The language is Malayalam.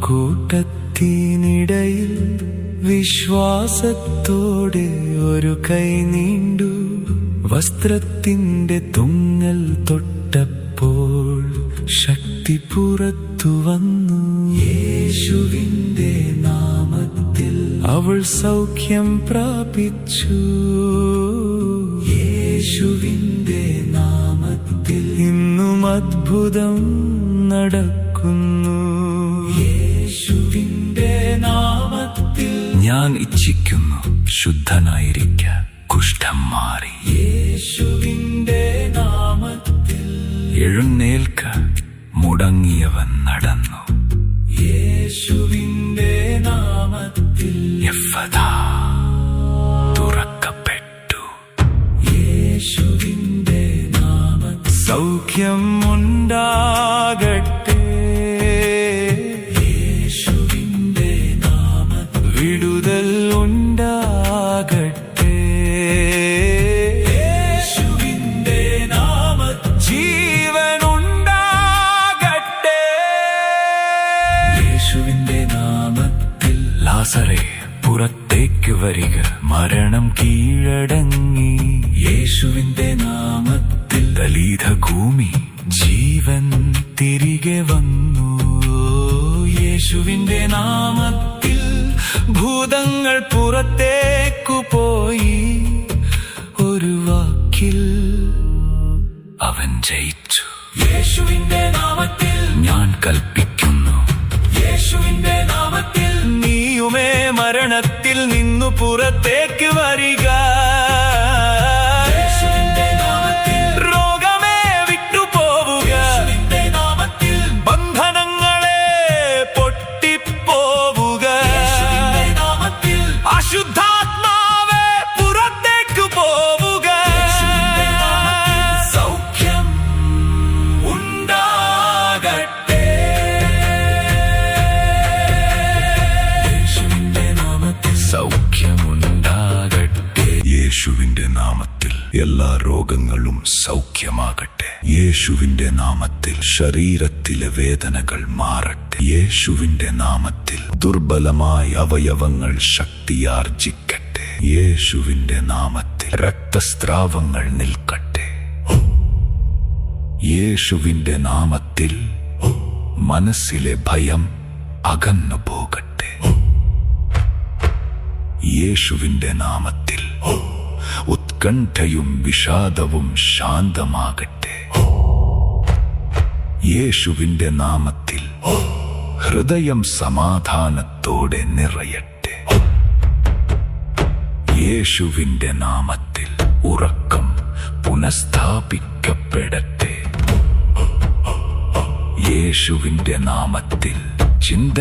കൂട്ടത്തിനിടയിൽ വിശ്വാസത്തോടെ ഒരു കൈ നീണ്ടു. വസ്ത്രത്തിന്റെ തുങ്ങൽ തൊട്ടപ്പോൾ ശക്തി പുറത്തു വന്നു. യേശുവിന്റെ നാമത്തിൽ അവൾ സൗഖ്യം പ്രാപിച്ചു. യേശുവിന്റെ നാമത്തിൽ ഇന്നും അത്ഭുതം നടക്കുന്നു. യേശുവിന്റെ നാമത്തിൽ ഞാൻ ഇച്ഛിക്കുന്നു ശുദ്ധനായിരിക്കാൻ, കുഷ്ഠം മാറി. യേശുവിന്റെ നാമത്തിൽ എഴുന്നേൽക്ക, മുടങ്ങിയവൻ നടന്നു. യേശുവിന്റെ നാമത്തിൽ എഫ്ഫഥാ തുറക്കപ്പെട്ടു. യേശുവിന്റെ നാമത്തിൽ സൗഖ്യം ഉണ്ടാകട്ടെ. യേശുവിന്റെ നാമത്തിൽ വിടുതൽ ഉണ്ടാകട്ടെ. യേശുവിന്റെ നാമത്തിൽ ജീവൻ ഉണ്ടാകട്ടെ. യേശുവിന്റെ നാമത്തിൽ ലാസറേ പുറത്തേക്ക് വരിക, മരണം കീഴടങ്ങി. യേശുവിന്റെ നാമത്തിൽ ദലിത ഭൂമി ജീവൻ തിരികെ വന്നു. യേശുവിന്റെ നാമത്തിൽ ഭൂതങ്ങൾ പുറത്തേക്കു പോയി. ഒരു വാക്കിൽ അവൻ ജയിച്ചു. യേശുവിന്റെ നാമത്തിൽ ഞാൻ കൽപ്പിക്കുന്നു. യേശുവിന്റെ നാമത്തിൽ നീയുമേ മരണത്തിൽ നിന്നു പുറത്തേക്ക് വരിക. യേശുവിന്റെ നാമത്തിൽ രോഗമേ വിട്ടുപോവുക. യേശുവിന്റെ നാമത്തിൽ ബന്ധനങ്ങളെ പൊട്ടിപ്പോവുക. യേശുവിന്റെ നാമത്തിൽ അശുദ്ധാത്മാവേ പുറത്തേക്ക് പോവുക. യേശുവിന്റെ നാമത്തിൽ സൗഖ്യം ഉണ്ടാകട്ടെ. യേശുവിന്റെ നാമത്തിൽ സൗഖ്യമുണ്ടാകട്ടെ. യേശുവിന്റെ നാമത്തിൽ എല്ലാ രോഗങ്ങളും സൗഖ്യമാകട്ടെ. യേശുവിന്റെ നാമത്തിൽ ശരീരത്തിലെ വേദനകൾ മാറട്ടെ. യേശുവിന്റെ നാമത്തിൽ ദുർബലമായ അവയവങ്ങൾ ശക്തിയാർജിക്കട്ടെ. യേശുവിന്റെ നാമത്തിൽ രക്തസ്രാവങ്ങൾ നിൽക്കട്ടെ. യേശുവിന്റെ നാമത്തിൽ മനസ്സിലെ ഭയം അകന്നു പോകട്ടെ. യേശുവിന്റെ നാമത്തിൽ ഉത്കണ്ഠയും വിഷാദവും ശാന്തമാകട്ടെ. യേശുവിന്റെ നാമത്തിൽ ഹൃദയം സമാധാനത്തോടെ നിറയട്ടെ. യേശുവിന്റെ നാമത്തിൽ ഉറക്കം പുനഃസ്ഥാപിക്കപ്പെടട്ടെ. യേശുവിന്റെ നാമത്തിൽ ചിന്ത